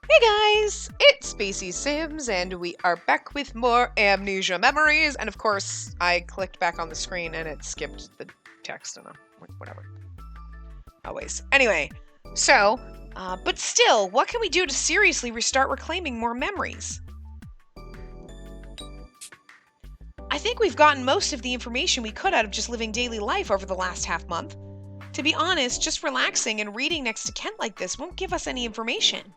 Hey guys, it's Spacey Sims, and we are back with more Amnesia memories. And of course, I clicked back on the screen and it skipped the text and whatever. Always. Anyway, but still, what can we do to seriously restart reclaiming more memories? I think we've gotten most of the information we could out of just living daily life over the last half month. To be honest, just relaxing and reading next to Kent like this won't give us any information.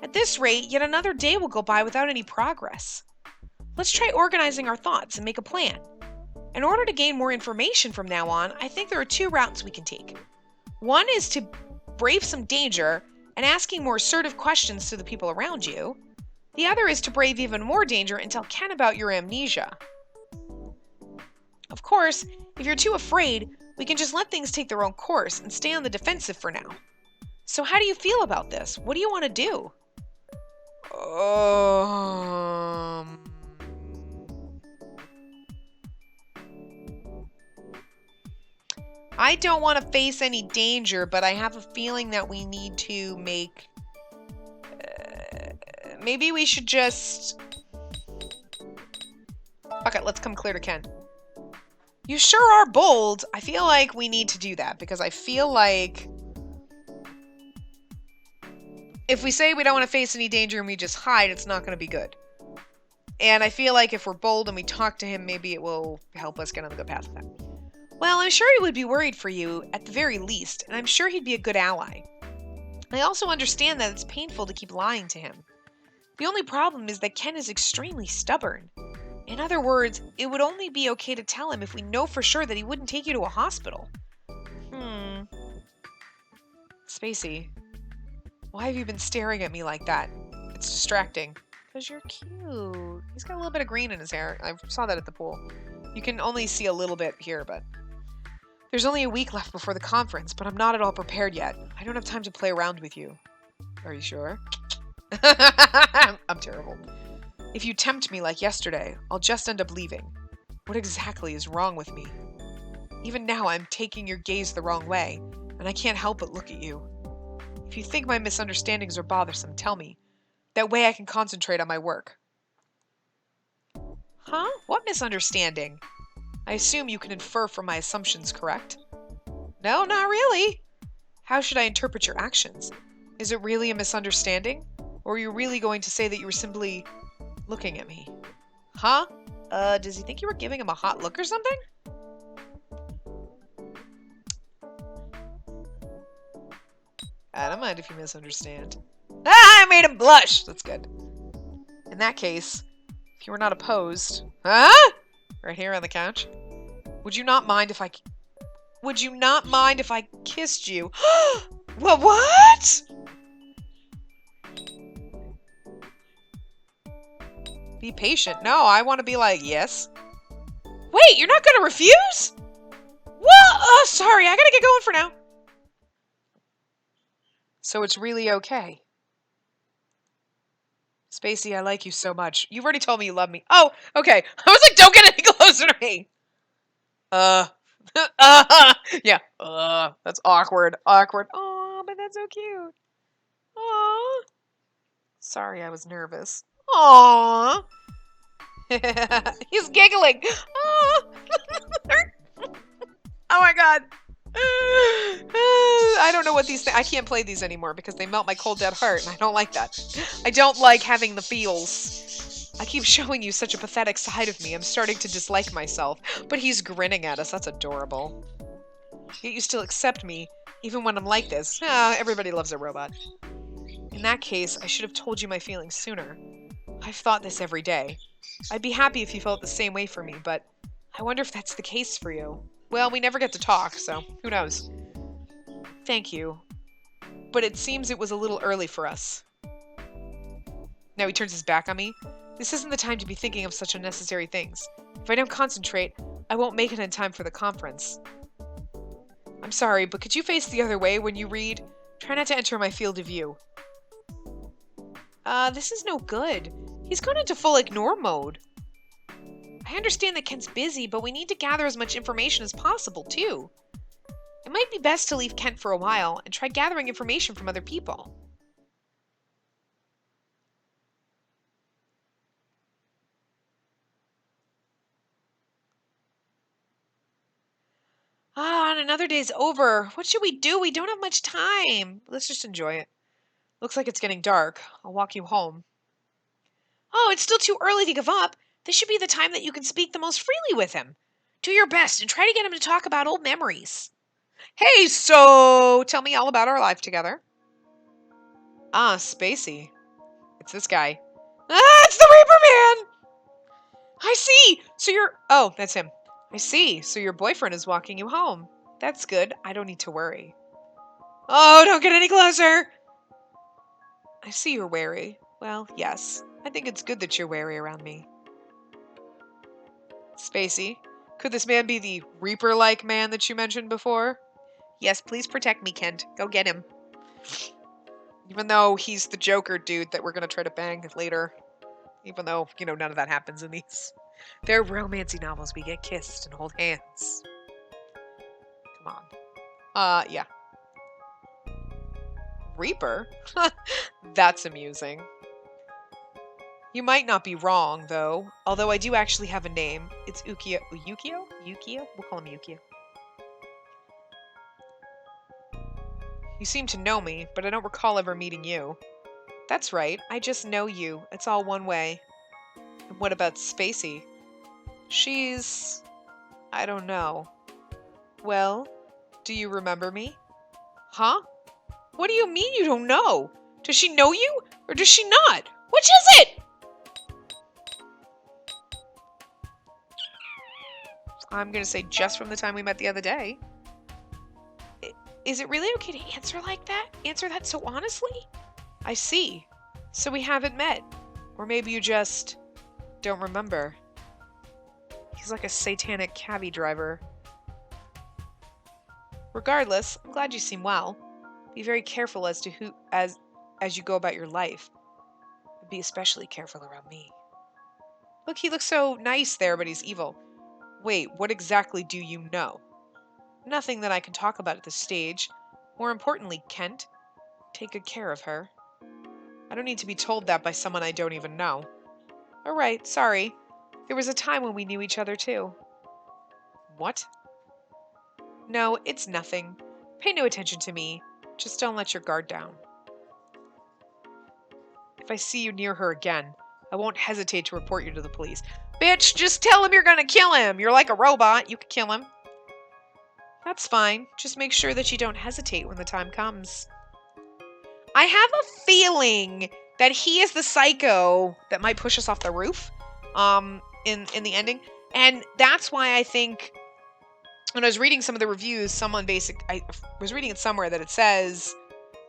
At this rate, yet another day will go by without any progress. Let's try organizing our thoughts and make a plan. In order to gain more information from now on, I think there are two routes we can take. One is to brave some danger and asking more assertive questions to the people around you. The other is to brave even more danger and tell Ken about your amnesia. Of course, if you're too afraid, we can just let things take their own course and stay on the defensive for now. So how do you feel about this? What do you want to do? I don't want to face any danger, but I have a feeling that we need to make... maybe we should just... Fuck it, let's come clear to Ken. You sure are bold. I feel like we need to do that, because I feel like... if we say we don't want to face any danger and we just hide, it's not going to be good. And I feel like if we're bold and we talk to him, maybe it will help us get on the good path of that. Well, I'm sure he would be worried for you, at the very least, and I'm sure he'd be a good ally. I also understand that it's painful to keep lying to him. The only problem is that Ken is extremely stubborn. In other words, it would only be okay to tell him if we know for sure that he wouldn't take you to a hospital. Spacey. Why have you been staring at me like that? It's distracting. Because you're cute. He's got a little bit of green in his hair. I saw that at the pool. You can only see a little bit here, but... There's only a week left before the conference, but I'm not at all prepared yet. I don't have time to play around with you. Are you sure? I'm terrible. If you tempt me like yesterday, I'll just end up leaving. What exactly is wrong with me? Even now, I'm taking your gaze the wrong way, and I can't help but look at you. If you think my misunderstandings are bothersome, tell me. That way I can concentrate on my work. Huh? What misunderstanding? I assume you can infer from my assumptions, correct? No, not really. How should I interpret your actions? Is it really a misunderstanding? Or are you really going to say that you were simply looking at me? Huh? Does he think you were giving him a hot look or something? I don't mind if you misunderstand. Ah, I made him blush! That's good. In that case, if you were not opposed... Huh? Right here on the couch. Would you not mind if I kissed you? What? Be patient. No, I want to be like, yes. Wait, you're not going to refuse? What? Oh, sorry, I gotta get going for now. So it's really okay. Spacey, I like you so much. You've already told me you love me. Oh, okay. I was like, don't get any closer to me. Yeah. That's awkward. Awkward. Aw, but that's so cute. Aw. Sorry, I was nervous. Aw. He's giggling. Aw. Oh my god. I don't know what these things... I can't play these anymore because they melt my cold dead heart, and I don't like that. I don't like having the feels. I keep showing you such a pathetic side of me. I'm starting to dislike myself. But he's grinning at us. That's adorable. Yet you still accept me, even when I'm like this. Everybody loves a robot. In that case, I should have told you my feelings sooner. I've thought this every day. I'd be happy if you felt the same way for me, but I wonder if that's the case for you. Well, we never get to talk, so who knows? Thank you. But it seems it was a little early for us. Now he turns his back on me. This isn't the time to be thinking of such unnecessary things. If I don't concentrate, I won't make it in time for the conference. I'm sorry, but could you face the other way when you read? Try not to enter my field of view. This is no good. He's gone into full ignore mode. I understand that Kent's busy, but we need to gather as much information as possible, too. It might be best to leave Kent for a while and try gathering information from other people. another day's over. What should we do? We don't have much time. Let's just enjoy it. Looks like it's getting dark. I'll walk you home. Oh, it's still too early to give up. This should be the time that you can speak the most freely with him. Do your best and try to get him to talk about old memories. Hey, so tell me all about our life together. Ah, Spacey. It's this guy. Ah, it's the Reaper Man! I see! So you're... Oh, that's him. I see. So your boyfriend is walking you home. That's good. I don't need to worry. Oh, don't get any closer! I see you're wary. Well, yes. I think it's good that you're wary around me. Spacey, could this man be the Reaper-like man that you mentioned before? Yes, please protect me, Kent. Go get him. Even though he's the Joker dude that we're gonna try to bang later. Even though, you know, none of that happens in these. They're romancy novels. We get kissed and hold hands. Come on. Yeah. Reaper? That's amusing. You might not be wrong, though. Although I do actually have a name. It's Ukio. Yukio? Yukio? We'll call him Yukio. You seem to know me, but I don't recall ever meeting you. That's right. I just know you. It's all one way. And what about Spacey? She's... I don't know. Well, do you remember me? Huh? What do you mean you don't know? Does she know you? Or does she not? Which is it? I'm gonna say just from the time we met the other day. Is it really okay to answer like that? Answer that so honestly? I see. So we haven't met. Or maybe you just don't remember. He's like a satanic cabbie driver. Regardless, I'm glad you seem well. Be very careful as to who as you go about your life. Be especially careful around me. Look, he looks so nice there, but he's evil. Wait, what exactly do you know? Nothing that I can talk about at this stage. More importantly, Kent, take good care of her. I don't need to be told that by someone I don't even know. Alright, sorry. There was a time when we knew each other too. What? No, it's nothing. Pay no attention to me. Just don't let your guard down. If I see you near her again, I won't hesitate to report you to the police. Bitch, just tell him you're gonna kill him. You're like a robot. You can kill him. That's fine. Just make sure that you don't hesitate when the time comes. I have a feeling that he is the psycho that might push us off the roof in the ending. And that's why I think when I was reading some of the reviews, I was reading it somewhere that it says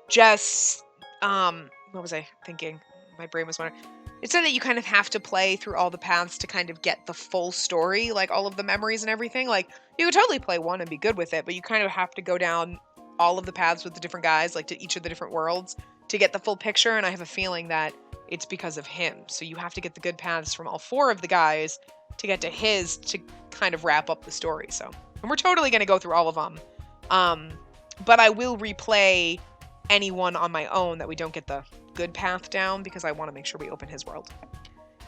just what was I thinking? My brain was wondering. It said that you kind of have to play through all the paths to kind of get the full story, like all of the memories and everything. Like, you could totally play one and be good with it, but you kind of have to go down all of the paths with the different guys, like to each of the different worlds, to get the full picture, and I have a feeling that it's because of him. So you have to get the good paths from all four of the guys to get to his to kind of wrap up the story. So, and we're totally going to go through all of them. But I will replay any one on my own that we don't get the good path down, because I want to make sure we open his world.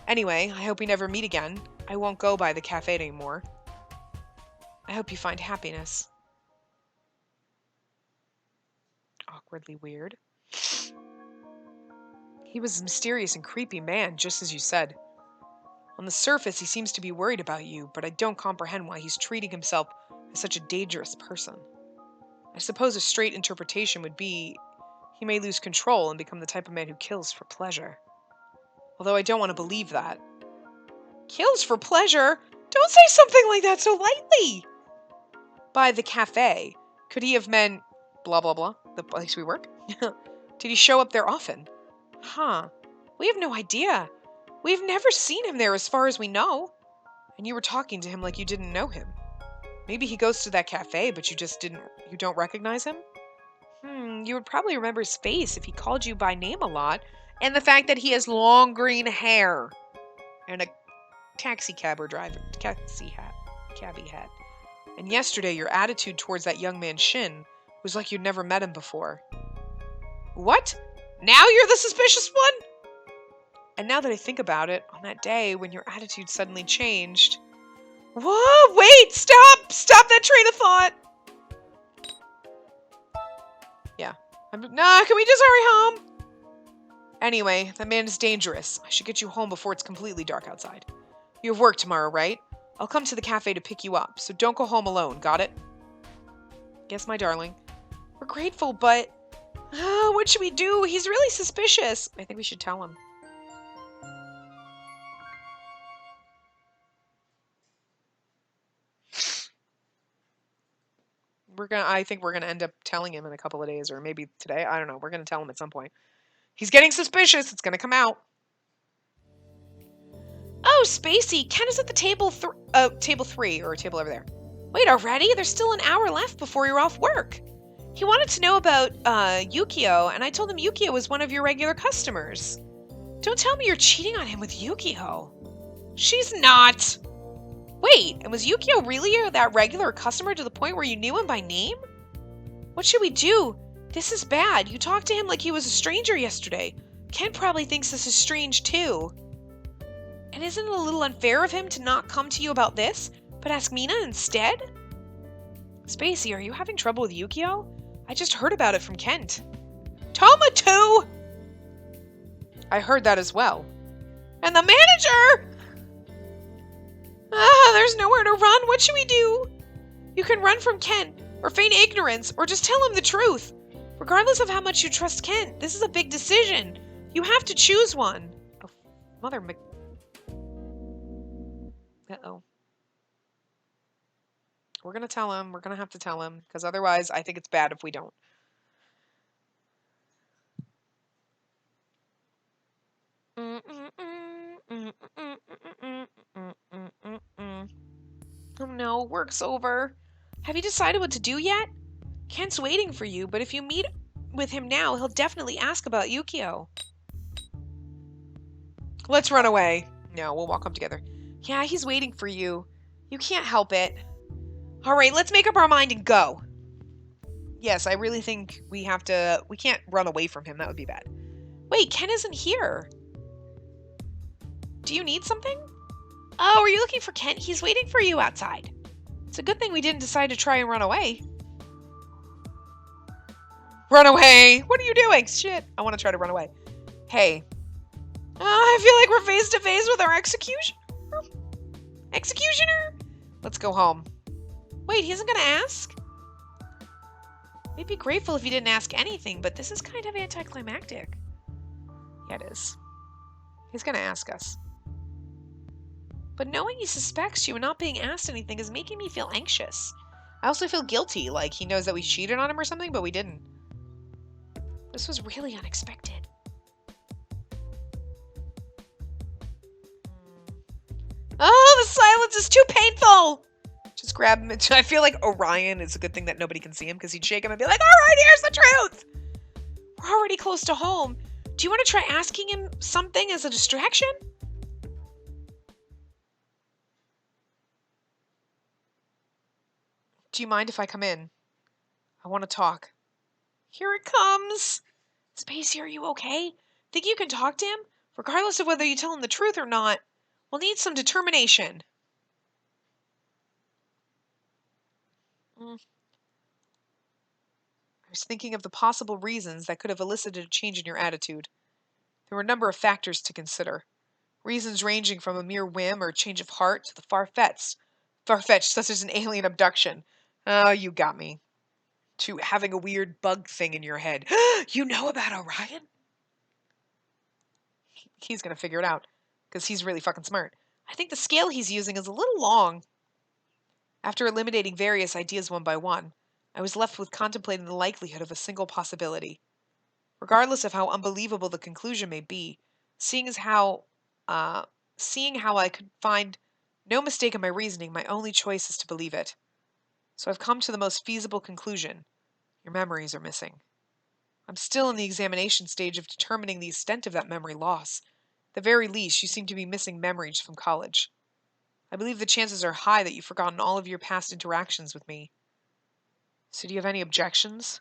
Anyway, I hope we never meet again. I won't go by the cafe anymore. I hope you find happiness. Awkwardly weird. He was a mysterious and creepy man, just as you said. On the surface, he seems to be worried about you, but I don't comprehend why he's treating himself as such a dangerous person. I suppose a straight interpretation would be he may lose control and become the type of man who kills for pleasure. Although I don't want to believe that. Kills for pleasure? Don't say something like that so lightly! By the cafe, could he have meant blah blah blah, the place we work? Did he show up there often? Huh. We have no idea. We've never seen him there as far as we know. And you were talking to him like you didn't know him. Maybe he goes to that cafe, but you don't recognize him? You would probably remember his face if he called you by name a lot, and the fact that he has long green hair and a cabbie hat. And yesterday, your attitude towards that young man Shin was like you'd never met him before. What? Now you're the suspicious one? And now that I think about it, on that day when your attitude suddenly changed... Whoa, wait, stop! Stop that train of thought! Nah, can we just hurry home? Anyway, that man is dangerous. I should get you home before it's completely dark outside. You have work tomorrow, right? I'll come to the cafe to pick you up, so don't go home alone, got it? Yes, my darling. We're grateful, but... what should we do? He's really suspicious. I think we should tell him. I think we're gonna end up telling him in a couple of days, or maybe today. I don't know. We're gonna tell him at some point. He's getting suspicious. It's gonna come out. Oh, Spacey, Ken is at the table table 3, or table over there. Wait, already? There's still an hour left before you're off work. He wanted to know about Yukio, and I told him Yukio was one of your regular customers. Don't tell me you're cheating on him with Yukio. She's not. Wait, and was Yukio really that regular customer to the point where you knew him by name? What should we do? This is bad. You talked to him like he was a stranger yesterday. Ken probably thinks this is strange too. And isn't it a little unfair of him to not come to you about this, but ask Mina instead? Spacey, are you having trouble with Yukio? I just heard about it from Kent. Toma too! I heard that as well. And the manager! There's nowhere to run. What should we do? You can run from Kent, or feign ignorance, or just tell him the truth. Regardless of how much you trust Kent, this is a big decision. You have to choose one. Oh, mother Mc... Uh-oh. We're gonna tell him. We're gonna have to tell him, because otherwise I think it's bad if we don't. Oh no, work's over. Have you decided what to do yet? Kent's waiting for you, but if you meet with him now, he'll definitely ask about Yukio. Let's run away. No, we'll walk up together. Yeah, he's waiting for you. You can't help it. Alright, let's make up our mind and go. Yes, I really think we have to... We can't run away from him. That would be bad. Wait, Ken isn't here. Do you need something? Oh, are you looking for Ken? He's waiting for you outside. It's a good thing we didn't decide to try and run away. Run away! What are you doing? Shit, I want to try to run away. Hey. I feel like we're face to face with our executioner. Executioner? Let's go home. Wait, he isn't gonna ask? We'd be grateful if you didn't ask anything, but this is kind of anticlimactic. Yeah, it is. He's gonna ask us. But knowing he suspects you and not being asked anything is making me feel anxious. I also feel guilty, like he knows that we cheated on him or something, but we didn't. This was really unexpected. Oh, the silence is too painful! Just grab him. I feel like Orion is a good thing that nobody can see him, because he'd shake him and be like, alright, here's the truth! We're already close to home. Do you want to try asking him something as a distraction? Do you mind if I come in? I want to talk. Here it comes! Spacey, are you okay? Think you can talk to him? Regardless of whether you tell him the truth or not, we'll need some determination. I was thinking of the possible reasons that could have elicited a change in your attitude. There were a number of factors to consider. Reasons ranging from a mere whim or change of heart to the far-fetched, such as an alien abduction. Oh, you got me. To having a weird bug thing in your head. You know about Orion? He's gonna figure it out, because he's really fucking smart. I think the scale he's using is a little long. After eliminating various ideas one by one, I was left with contemplating the likelihood of a single possibility. Regardless of how unbelievable the conclusion may be, seeing how I could find no mistake in my reasoning, my only choice is to believe it. So I've come to the most feasible conclusion. Your memories are missing. I'm still in the examination stage of determining the extent of that memory loss. At the very least, you seem to be missing memories from college. I believe the chances are high that you've forgotten all of your past interactions with me. So do you have any objections?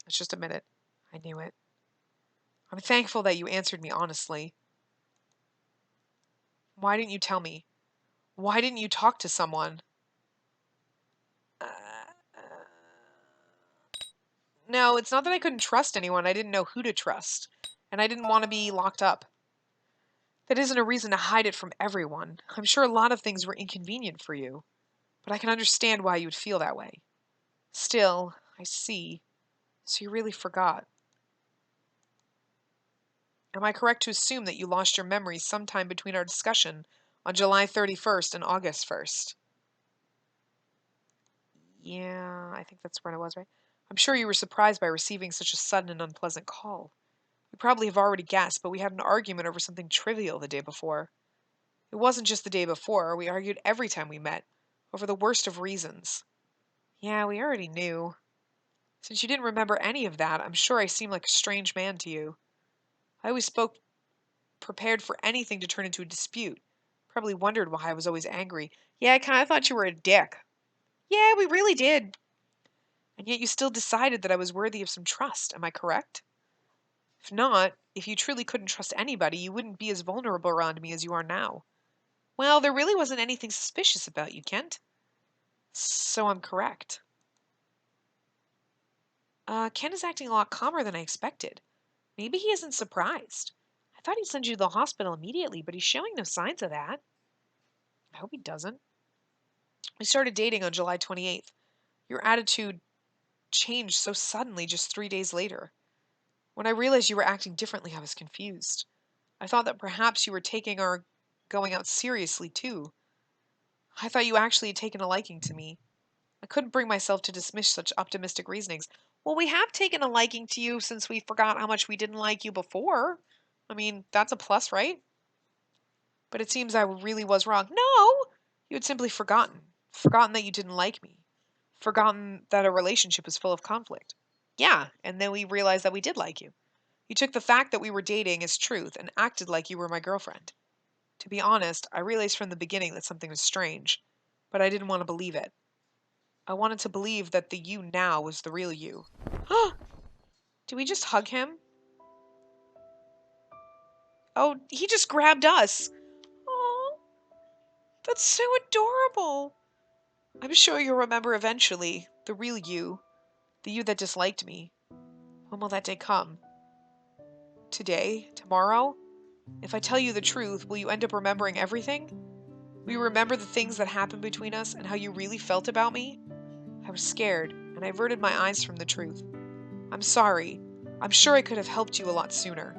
It's just a minute. I knew it. I'm thankful that you answered me honestly. Why didn't you tell me? Why didn't you talk to someone? No, it's not that I couldn't trust anyone. I didn't know who to trust. And I didn't want to be locked up. That isn't a reason to hide it from everyone. I'm sure a lot of things were inconvenient for you, but I can understand why you would feel that way. Still, I see. So you really forgot. Am I correct to assume that you lost your memory sometime between our discussion on July 31st and August 1st? Yeah, I think that's when it was, right? I'm sure you were surprised by receiving such a sudden and unpleasant call. You probably have already guessed, but we had an argument over something trivial the day before. It wasn't just the day before, we argued every time we met, over the worst of reasons. Yeah, we already knew. Since you didn't remember any of that, I'm sure I seem like a strange man to you. I always spoke prepared for anything to turn into a dispute. Probably wondered why I was always angry. Yeah, I kind of thought you were a dick. Yeah, we really did. And yet you still decided that I was worthy of some trust, am I correct? If not, if you truly couldn't trust anybody, you wouldn't be as vulnerable around me as you are now. Well, there really wasn't anything suspicious about you, Kent. So I'm correct. Ken is acting a lot calmer than I expected. Maybe he isn't surprised. I thought he'd send you to the hospital immediately, but he's showing no signs of that. I hope he doesn't. We started dating on July 28th. Your attitude changed so suddenly just 3 days later. When I realized you were acting differently, I was confused. I thought that perhaps you were taking our going out seriously, too. I thought you actually had taken a liking to me. I couldn't bring myself to dismiss such optimistic reasonings. Well, we have taken a liking to you since we forgot how much we didn't like you before. I mean, that's a plus, right? But it seems I really was wrong. No! You had simply forgotten. Forgotten that you didn't like me. Forgotten that a relationship was full of conflict. Yeah, and then we realized that we did like you. You took the fact that we were dating as truth and acted like you were my girlfriend. To be honest, I realized from the beginning that something was strange, but I didn't want to believe it. I wanted to believe that the you now was the real you. Did we just hug him? Oh, he just grabbed us. Oh, that's so adorable. I'm sure you'll remember eventually the real you, the you that disliked me. When will that day come? Today? Tomorrow? If I tell you the truth, will you end up remembering everything? Will you remember the things that happened between us and how you really felt about me? I was scared, and I averted my eyes from the truth. I'm sorry. I'm sure I could have helped you a lot sooner.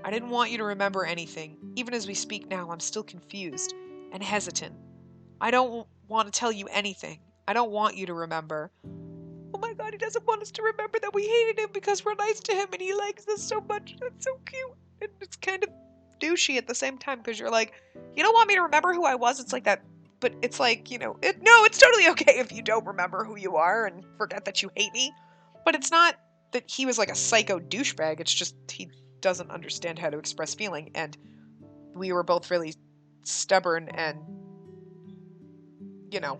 I didn't want you to remember anything. Even as we speak now, I'm still confused and hesitant. I don't want to tell you anything. I don't want you to remember. Oh my god, he doesn't want us to remember that we hated him because we're nice to him and he likes us so much. That's so cute. And it's kind of douchey at the same time because you're like, you don't want me to remember who I was? It's like that. But it's like, no, it's totally okay if you don't remember who you are and forget that you hate me. But it's not that he was like a psycho douchebag. It's just he doesn't understand how to express feeling. And we were both really stubborn and, you know.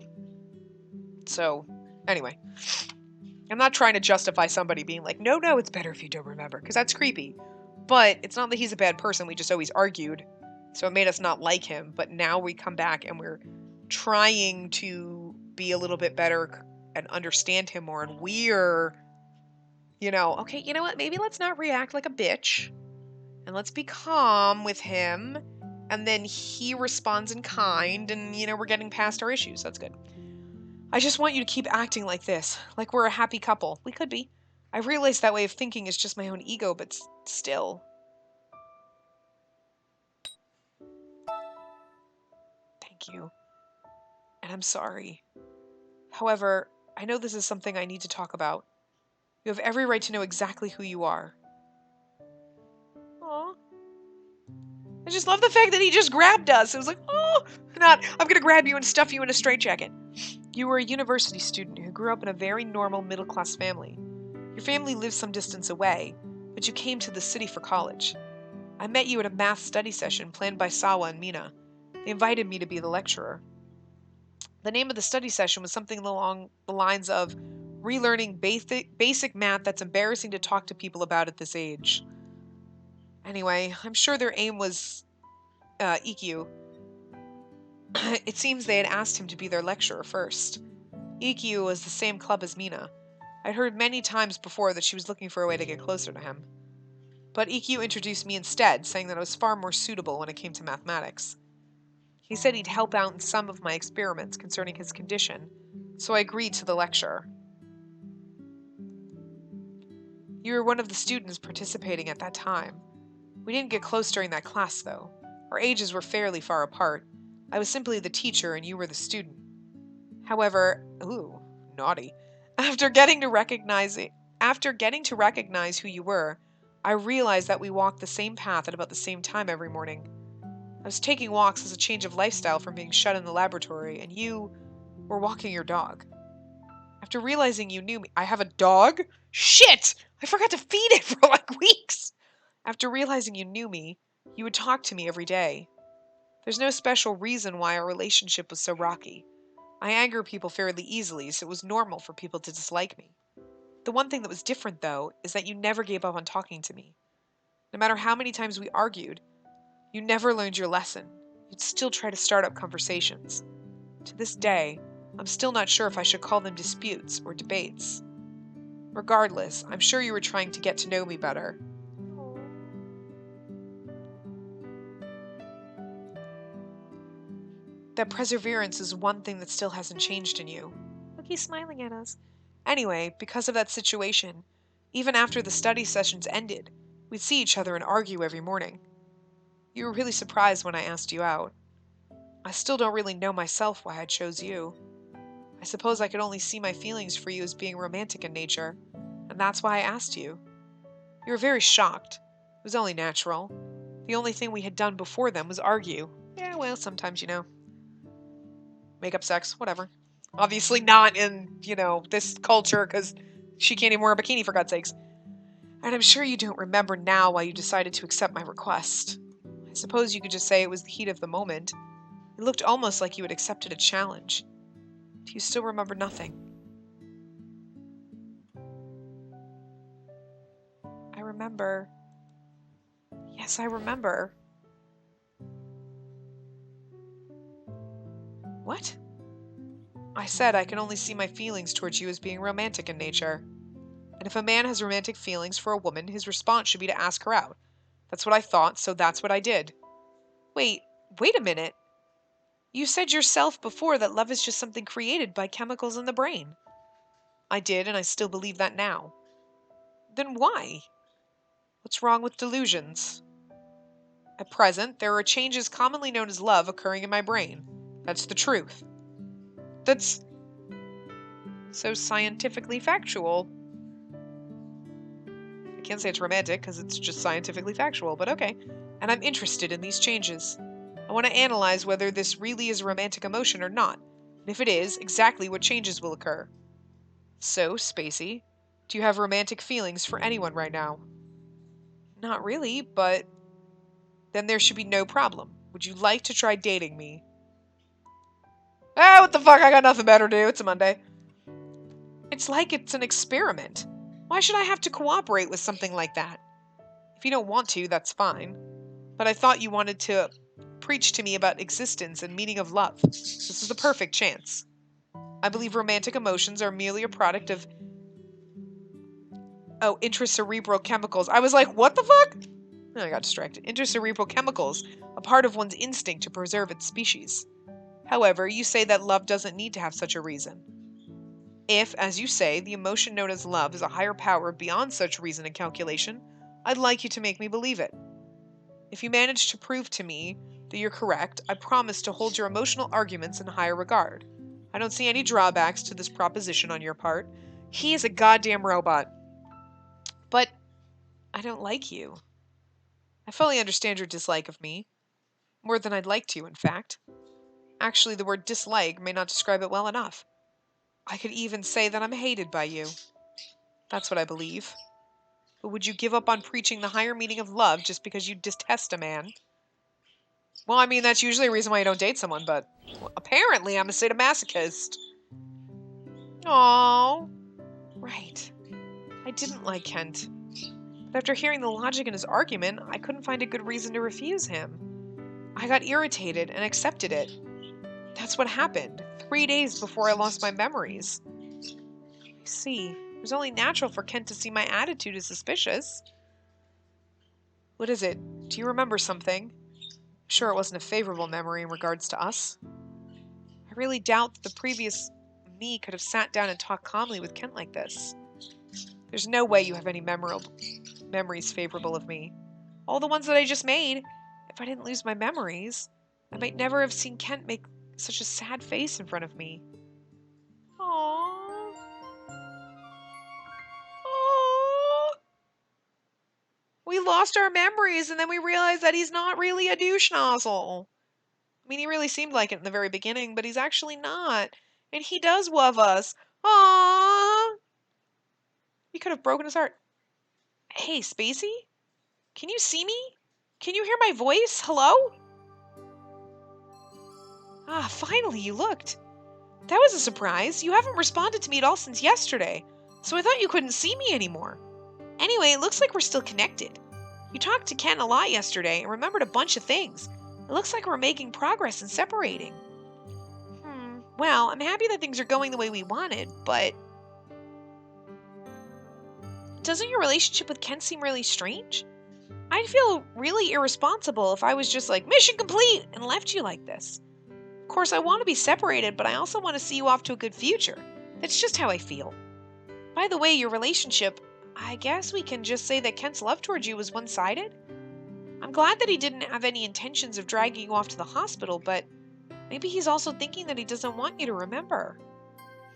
So, anyway. I'm not trying to justify somebody being like, no, no, it's better if you don't remember, because that's creepy. But it's not that he's a bad person. We just always argued. So it made us not like him. But now we come back and we're trying to be a little bit better and understand him more. And we're, okay, you know what? Maybe let's not react like a bitch. And let's be calm with him. And then he responds in kind. And, we're getting past our issues. That's good. I just want you to keep acting like this, like we're a happy couple. We could be. I realize that way of thinking is just my own ego, but still. Thank you. And I'm sorry. However, I know this is something I need to talk about. You have every right to know exactly who you are. Aw. I just love the fact that he just grabbed us. It was like, oh, not, I'm gonna grab you and stuff you in a straitjacket. You were a university student who grew up in a very normal middle-class family. Your family lives some distance away, but you came to the city for college. I met you at a math study session planned by Sawa and Mina. They invited me to be the lecturer. The name of the study session was something along the lines of relearning basic math that's embarrassing to talk to people about at this age. Anyway, I'm sure their aim was EQ. It seems they had asked him to be their lecturer first. EQ was the same club as Mina. I'd heard many times before that she was looking for a way to get closer to him. But EQ introduced me instead, saying that I was far more suitable when it came to mathematics. He said he'd help out in some of my experiments concerning his condition, so I agreed to the lecture. You were one of the students participating at that time. We didn't get close during that class, though. Our ages were fairly far apart. I was simply the teacher and you were the student. However, ooh, naughty. After getting to recognize who you were, I realized that we walked the same path at about the same time every morning. I was taking walks as a change of lifestyle from being shut in the laboratory, and you were walking your dog. After realizing you knew me, I have a dog? Shit! I forgot to feed it for like weeks! After realizing you knew me, you would talk to me every day. There's no special reason why our relationship was so rocky. I anger people fairly easily, so it was normal for people to dislike me. The one thing that was different, though, is that you never gave up on talking to me. No matter how many times we argued, you never learned your lesson. You'd still try to start up conversations. To this day, I'm still not sure if I should call them disputes or debates. Regardless, I'm sure you were trying to get to know me better. That perseverance is one thing that still hasn't changed in you. Look, he's smiling at us. Anyway, because of that situation, even after the study sessions ended, we'd see each other and argue every morning. You were really surprised when I asked you out. I still don't really know myself why I chose you. I suppose I could only see my feelings for you as being romantic in nature, and that's why I asked you. You were very shocked. It was only natural. The only thing we had done before them was argue. Yeah, well, sometimes, make up sex, whatever. Obviously not in, this culture, because she can't even wear a bikini, for God's sakes. And I'm sure you don't remember now why you decided to accept my request. I suppose you could just say it was the heat of the moment. It looked almost like you had accepted a challenge. Do you still remember nothing? I remember. Yes, I remember. What? I said I can only see my feelings towards you as being romantic in nature. And if a man has romantic feelings for a woman, his response should be to ask her out. That's what I thought, so that's what I did. Wait a minute. You said yourself before that love is just something created by chemicals in the brain. I did, and I still believe that now. Then why? What's wrong with delusions? At present, there are changes commonly known as love occurring in my brain. That's the truth. That's so scientifically factual. I can't say it's romantic because it's just scientifically factual, but okay. And I'm interested in these changes. I want to analyze whether this really is a romantic emotion or not, and if it is, exactly what changes will occur. So, Spacey, do you have romantic feelings for anyone right now? Not really, but then there should be no problem. Would you like to try dating me? Ah, what the fuck? I got nothing better to do. It's a Monday. It's like it's an experiment. Why should I have to cooperate with something like that? If you don't want to, that's fine. But I thought you wanted to preach to me about existence and meaning of love. This is the perfect chance. I believe romantic emotions are merely a product of intracerebral chemicals. I was like, what the fuck? I got distracted. Intracerebral chemicals, a part of one's instinct to preserve its species. However, you say that love doesn't need to have such a reason. If, as you say, the emotion known as love is a higher power beyond such reason and calculation, I'd like you to make me believe it. If you manage to prove to me that you're correct, I promise to hold your emotional arguments in higher regard. I don't see any drawbacks to this proposition on your part. He is a goddamn robot. But I don't like you. I fully understand your dislike of me. More than I'd like to, in fact. Actually, the word dislike may not describe it well enough. I could even say that I'm hated by you. That's what I believe. But would you give up on preaching the higher meaning of love just because you detest a man? Well, I mean, that's usually a reason why you don't date someone, but apparently I'm a sadomasochist. Aww. Right. I didn't like Kent. But after hearing the logic in his argument, I couldn't find a good reason to refuse him. I got irritated and accepted it. That's what happened, 3 days before I lost my memories. I see. It was only natural for Kent to see my attitude as suspicious. What is it? Do you remember something? I'm sure it wasn't a favorable memory in regards to us. I really doubt that the previous me could have sat down and talked calmly with Kent like this. There's no way you have any memories favorable of me. All the ones that I just made. If I didn't lose my memories, I might never have seen Kent make such a sad face in front of me. Aww. Aww. We lost our memories and then we realized that he's not really a douche nozzle. I mean, he really seemed like it in the very beginning, but he's actually not. And he does love us. Aww. He could have broken his heart. Hey, Spacey? Can you see me? Can you hear my voice? Hello? Ah, finally you looked. That was a surprise. You haven't responded to me at all since yesterday, so I thought you couldn't see me anymore. Anyway, it looks like we're still connected. You talked to Ken a lot yesterday and remembered a bunch of things. It looks like we're making progress in separating. Well, I'm happy that things are going the way we wanted, but... Doesn't your relationship with Ken seem really strange? I'd feel really irresponsible if I was just like, mission complete, and left you like this. Of course, I want to be separated, but I also want to see you off to a good future. That's just how I feel. By the way, your relationship, I guess we can just say that Kent's love towards you was one-sided? I'm glad that he didn't have any intentions of dragging you off to the hospital, but maybe he's also thinking that he doesn't want you to remember.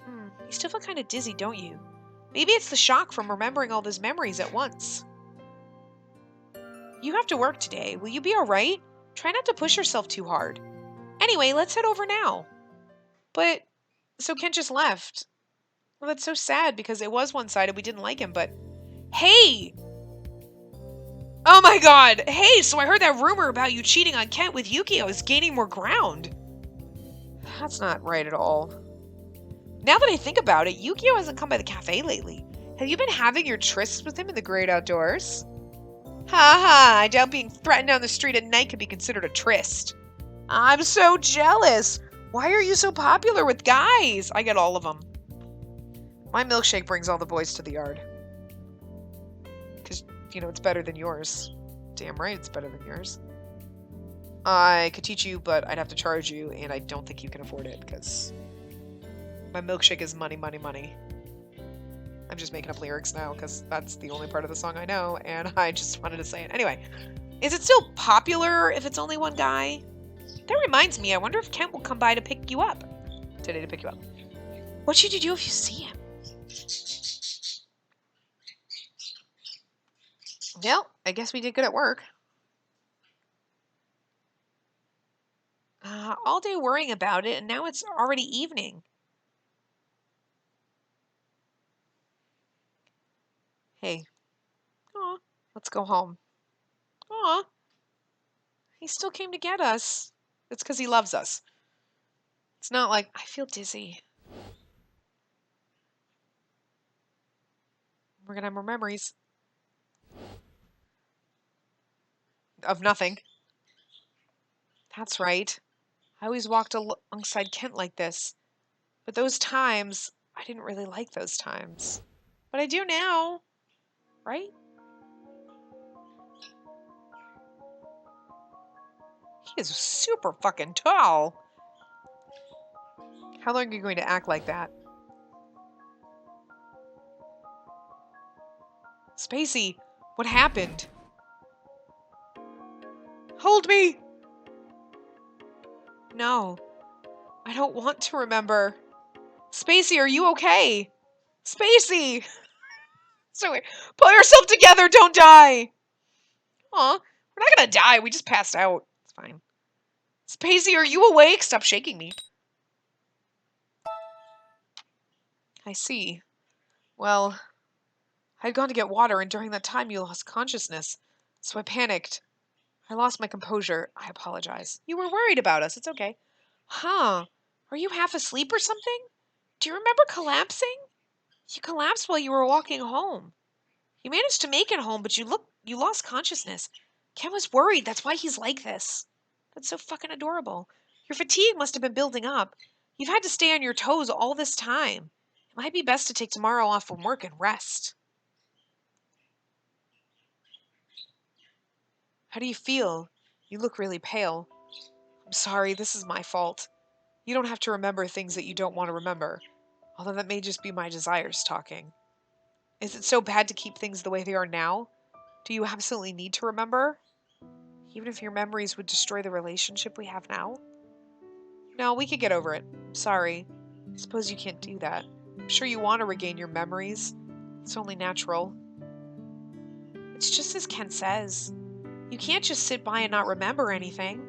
You still feel kind of dizzy, don't you? Maybe it's the shock from remembering all those memories at once. You have to work today. Will you be alright? Try not to push yourself too hard. Anyway, let's head over now. But, so Kent just left. Well, that's so sad because it was one-sided. We didn't like him, but... Hey! Oh my god! Hey, so I heard that rumor about you cheating on Kent with Yukio is gaining more ground. That's not right at all. Now that I think about it, Yukio hasn't come by the cafe lately. Have you been having your trysts with him in the great outdoors? Ha ha, I doubt being threatened down the street at night could be considered a tryst. I'm so jealous. Why are you so popular with guys? I get all of them. My milkshake brings all the boys to the yard. Because, you know, it's better than yours. Damn right it's better than yours. I could teach you, but I'd have to charge you, and I don't think you can afford it, because my milkshake is money, money, money. I'm just making up lyrics now, because that's the only part of the song I know, and I just wanted to say it. Anyway, is it still popular if it's only one guy? That reminds me, I wonder if Kent will come by to pick you up. Today to pick you up. What should you do if you see him? Well, I guess we did good at work. All day worrying about it, and now it's already evening. Hey. Aw, let's go home. Aw. He still came to get us. It's because he loves us. It's not like, I feel dizzy. We're gonna have more memories. Of nothing. That's right. I always walked alongside Kent like this. But those times, I didn't really like those times. But I do now. Right? He is super fucking tall. How long are you going to act like that? Spacey, what happened? Hold me! No. I don't want to remember. Spacey, are you okay? Spacey! So, pull yourself together, don't die! Aw, we're not gonna die, we just passed out. It's fine. Spacey, are you awake? Stop shaking me. I see. Well, I'd gone to get water, and during that time you lost consciousness. So I panicked. I lost my composure. I apologize. You were worried about us. It's okay. Huh. Are you half asleep or something? Do you remember collapsing? You collapsed while you were walking home. You managed to make it home, but you lost consciousness. Ken was worried. That's why he's like this. That's so fucking adorable. Your fatigue must have been building up. You've had to stay on your toes all this time. It might be best to take tomorrow off from work and rest. How do you feel? You look really pale. I'm sorry, this is my fault. You don't have to remember things that you don't want to remember, although that may just be my desires talking. Is it so bad to keep things the way they are now? Do you absolutely need to remember? Even if your memories would destroy the relationship we have now? No, we could get over it. Sorry. I suppose you can't do that. I'm sure you want to regain your memories. It's only natural. It's just as Ken says. You can't just sit by and not remember anything.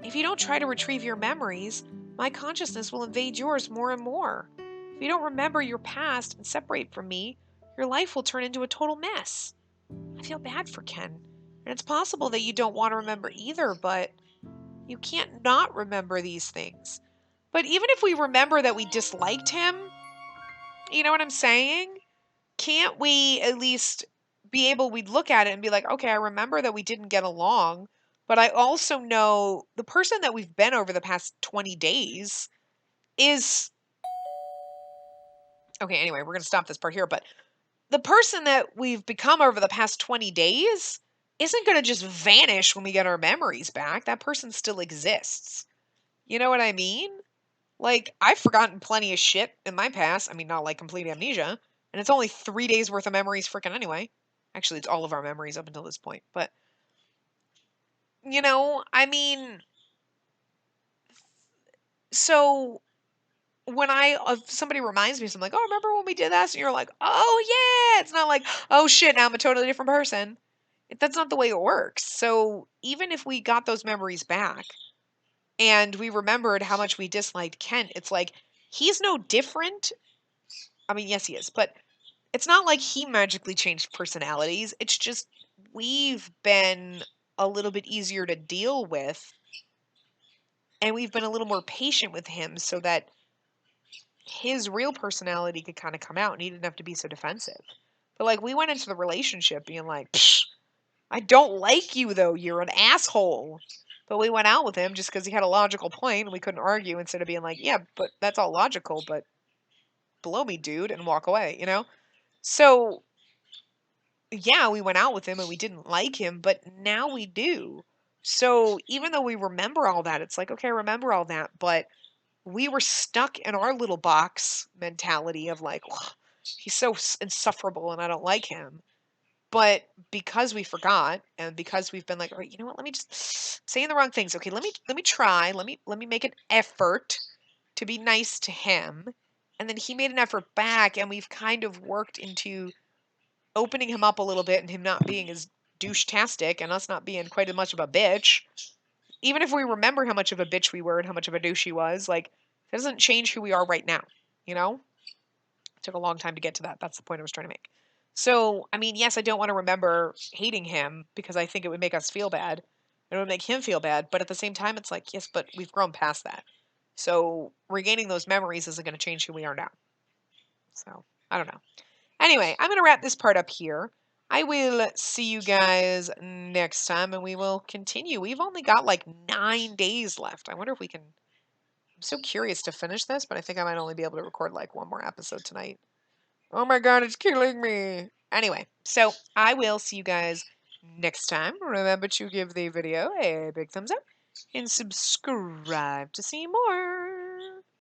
If you don't try to retrieve your memories, my consciousness will invade yours more and more. If you don't remember your past and separate from me, your life will turn into a total mess. I feel bad for Ken. And it's possible that you don't want to remember either, but you can't not remember these things. But even if we remember that we disliked him, you know what I'm saying? Can't we at least be able, we'd look at it and be like, okay, I remember that we didn't get along, but I also know the person that we've been over the past 20 days is, okay, anyway, we're going to stop this part here, but the person that we've become over the past 20 days isn't going to just vanish when we get our memories back. That person still exists. You know what I mean? Like, I've forgotten plenty of shit in my past. I mean, not like complete amnesia. And it's only 3 days worth of memories freaking anyway. Actually, it's all of our memories up until this point. But, I mean, so when if somebody reminds me of something like, oh, remember when we did that? And you're like, oh, yeah. It's not like, oh, shit, now I'm a totally different person. That's not the way it works. So even if we got those memories back and we remembered how much we disliked Kent, it's like, he's no different. I mean, yes, he is, but it's not like he magically changed personalities. It's just we've been a little bit easier to deal with, and we've been a little more patient with him so that his real personality could kind of come out and he didn't have to be so defensive. But like, we went into the relationship being like, "Psh, I don't like you though, you're an asshole." But we went out with him just because he had a logical point and we couldn't argue, instead of being like, yeah, but that's all logical, but blow me, dude, and walk away? So yeah, we went out with him and we didn't like him, but now we do. So even though we remember all that, it's like, okay, I remember all that, but we were stuck in our little box mentality of like, "Ugh, he's so insufferable and I don't like him." But because we forgot and because we've been like, all right, you know what? Let me just saying the wrong things. Okay, let me try. Let me make an effort to be nice to him. And then he made an effort back, and we've kind of worked into opening him up a little bit and him not being as douche-tastic and us not being quite as much of a bitch. Even if we remember how much of a bitch we were and how much of a douche he was, like, it doesn't change who we are right now, you know? It took a long time to get to that. That's the point I was trying to make. So, I mean, yes, I don't want to remember hating him because I think it would make us feel bad. It would make him feel bad. But at the same time, it's like, yes, but we've grown past that. So regaining those memories isn't going to change who we are now. So, I don't know. Anyway, I'm going to wrap this part up here. I will see you guys next time and we will continue. We've only got like 9 days left. I wonder if we can. I'm so curious to finish this, but I think I might only be able to record like one more episode tonight. Oh my god, it's killing me. Anyway, so I will see you guys next time. Remember to give the video a big thumbs up and subscribe to see more.